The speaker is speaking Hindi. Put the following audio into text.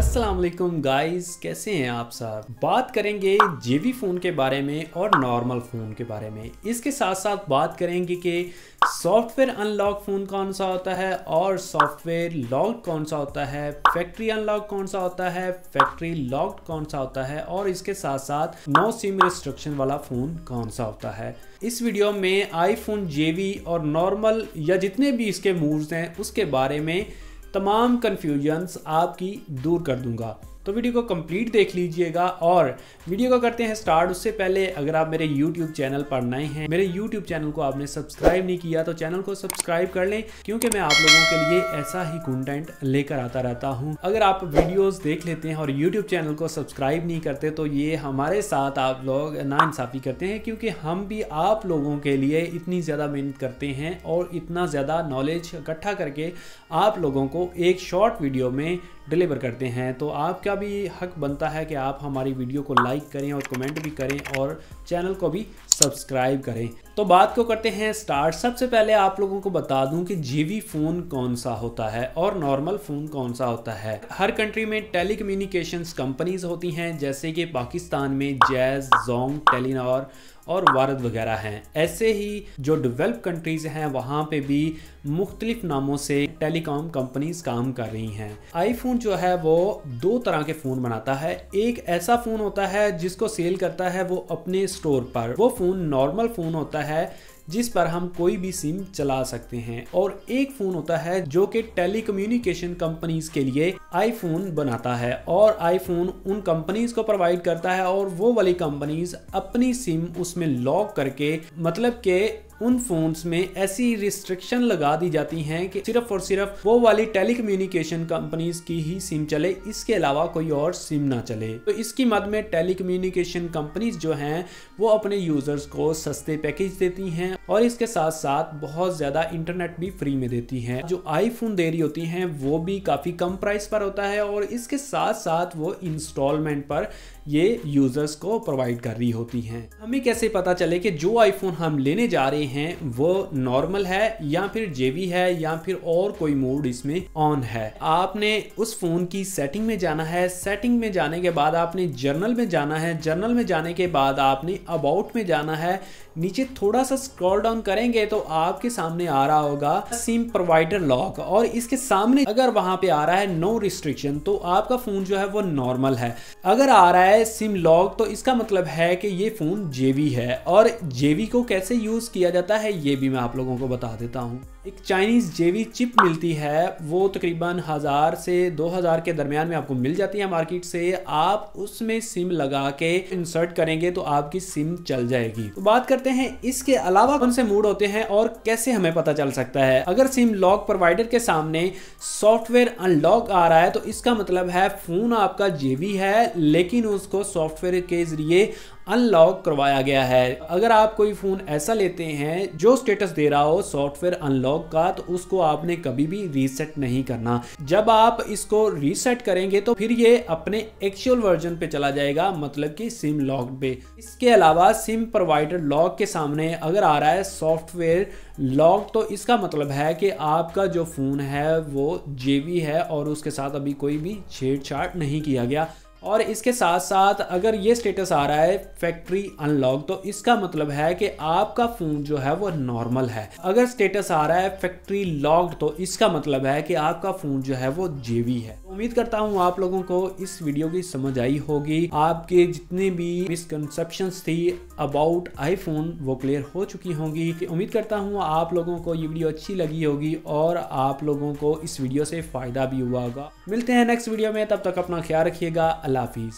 अस्सलाम वालेकुम गाइस, कैसे हैं आप सब। बात करेंगे जेवी फ़ोन के बारे में और नॉर्मल फ़ोन के बारे में। इसके साथ साथ बात करेंगे कि सॉफ्टवेयर अनलॉक फ़ोन कौन सा होता है और सॉफ्टवेयर लॉक्ड कौन सा होता है, फैक्ट्री अनलॉक कौन सा होता है, फैक्ट्री लॉक्ड कौन सा होता है और इसके साथ साथ नो सिम रिस्ट्रिक्शन वाला फ़ोन कौन सा होता है। इस वीडियो में आईफोन जेवी और नॉर्मल या जितने भी इसके मूव्स हैं उसके बारे में तमाम कन्फ्यूजन्स आपकी दूर कर दूंगा। तो वीडियो को कंप्लीट देख लीजिएगा और वीडियो को करते हैं स्टार्ट। उससे पहले अगर आप मेरे YouTube चैनल पर नए हैं, मेरे YouTube चैनल को आपने सब्सक्राइब नहीं किया तो चैनल को सब्सक्राइब कर लें, क्योंकि मैं आप लोगों के लिए ऐसा ही कंटेंट लेकर आता रहता हूं। अगर आप वीडियोस देख लेते हैं और YouTube चैनल को सब्सक्राइब नहीं करते तो ये हमारे साथ आप लोग नाइंसाफ़ी करते हैं, क्योंकि हम भी आप लोगों के लिए इतनी ज़्यादा मेहनत करते हैं और इतना ज़्यादा नॉलेज इकट्ठा करके आप लोगों को एक शॉर्ट वीडियो में डिलीवर करते हैं। तो आपका भी हक बनता है कि आप हमारी वीडियो को लाइक करें और कमेंट भी करें और चैनल को भी सब्सक्राइब करें। तो बात को करते हैं स्टार्ट। सबसे पहले आप लोगों को बता दूं कि जेवी फ़ोन कौन सा होता है और नॉर्मल फ़ोन कौन सा होता है। हर कंट्री में टेलीकम्युनिकेशंस कंपनीज होती हैं, जैसे कि पाकिस्तान में जैज़, जोंग, टेलीनॉर और वारद वगैरह हैं। ऐसे ही जो डेवलप कंट्रीज़ हैं वहाँ पे भी मुख्तलिफ नामों से टेलीकॉम कंपनीज काम कर रही हैं। आईफोन जो है वो दो तरह के फ़ोन बनाता है। एक ऐसा फ़ोन होता है जिसको सेल करता है वो अपने स्टोर पर, वो फ़ोन नॉर्मल फ़ोन होता है जिस पर हम कोई भी सिम चला सकते हैं। और एक फ़ोन होता है जो कि टेलीकम्युनिकेशन कंपनीज के लिए आईफोन बनाता है और आईफोन उन कंपनीज को प्रोवाइड करता है और वो वाली कंपनीज अपनी सिम उसमें लॉक करके, मतलब के उन फोन्स में ऐसी रिस्ट्रिक्शन लगा दी जाती हैं कि सिर्फ और सिर्फ वो वाली टेलीकम्युनिकेशन कंपनीज की ही सिम चले, इसके अलावा कोई और सिम ना चले। तो इसकी मद में टेलीकम्युनिकेशन कंपनीज जो हैं वो अपने यूजर्स को सस्ते पैकेज देती हैं और इसके साथ साथ बहुत ज़्यादा इंटरनेट भी फ्री में देती हैं। जो आईफोन दे रही होती हैं वो भी काफ़ी कम प्राइस पर होता है और इसके साथ साथ वो इंस्टॉलमेंट पर ये यूजर्स को प्रोवाइड कर रही होती हैं। हमें कैसे पता चले कि जो आईफोन हम लेने जा रहे हैं वो नॉर्मल है या फिर जेवी है या फिर और कोई मोड इसमें ऑन है। आपने उस फोन की सेटिंग में जाना है। सेटिंग में जाने के बाद आपने जर्नल में जाना है। जर्नल में जाने के बाद आपने अबाउट में जाना है। नीचे थोड़ा सा स्क्रॉल डाउन करेंगे तो आपके सामने आ रहा होगा सिम प्रोवाइडर लॉक, और इसके सामने अगर वहां पे आ रहा है नो रिस्ट्रिक्शन तो आपका फोन जो है वो नॉर्मल है। अगर आ रहा है सिम लॉक तो इसका मतलब है कि ये फोन जेवी है। और जेवी को कैसे यूज किया जाता है ये भी मैं आप लोगों को बता देता हूँ। एक चाइनीज जेवी चिप मिलती है, वो तकरीबन 1000 से 2000 के दरमियान में आपको मिल जाती है मार्केट से। आप उसमें सिम लगा के इंसर्ट करेंगे तो आपकी सिम चल जाएगी। तो बात करते हैं इसके अलावा कौन से मोड होते हैं और कैसे हमें पता चल सकता है। अगर सिम लॉक प्रोवाइडर के सामने सॉफ्टवेयर अनलॉक आ रहा है तो इसका मतलब है फोन आपका जेवी है, लेकिन उसको सॉफ्टवेयर के जरिए अनलॉक करवाया गया है। अगर आप कोई फोन ऐसा लेते हैं जो स्टेटस दे रहा हो सॉफ्टवेयर अनलॉक का, तो उसको आपने कभी भी रीसेट नहीं करना। जब आप इसको रीसेट करेंगे तो फिर ये अपने एक्चुअल वर्जन पे चला जाएगा, मतलब कि सिम लॉक पे। इसके अलावा सिम प्रोवाइडर लॉक के सामने अगर आ रहा है सॉफ्टवेयर लॉक तो इसका मतलब है कि आपका जो फोन है वो जेवी है और उसके साथ अभी कोई भी छेड़छाड़ नहीं किया गया। और इसके साथ साथ अगर ये स्टेटस आ रहा है फैक्ट्री अनलॉक तो इसका मतलब है कि आपका फोन जो है वो नॉर्मल है। अगर स्टेटस आ रहा है फैक्ट्री लॉक्ड तो इसका मतलब है कि आपका फोन जो है वो जेवी है। उम्मीद करता हूँ आप लोगों को इस वीडियो की समझ आई होगी। आपके जितने भी मिसकंसेप्शंस थी अबाउट आईफोन वो क्लियर हो चुकी होंगी। उम्मीद करता हूँ आप लोगों को ये वीडियो अच्छी लगी होगी और आप लोगों को इस वीडियो से फायदा भी हुआ होगा। मिलते हैं नेक्स्ट वीडियो में, तब तक अपना ख्याल रखिएगा। अल्लाह हाफिज़।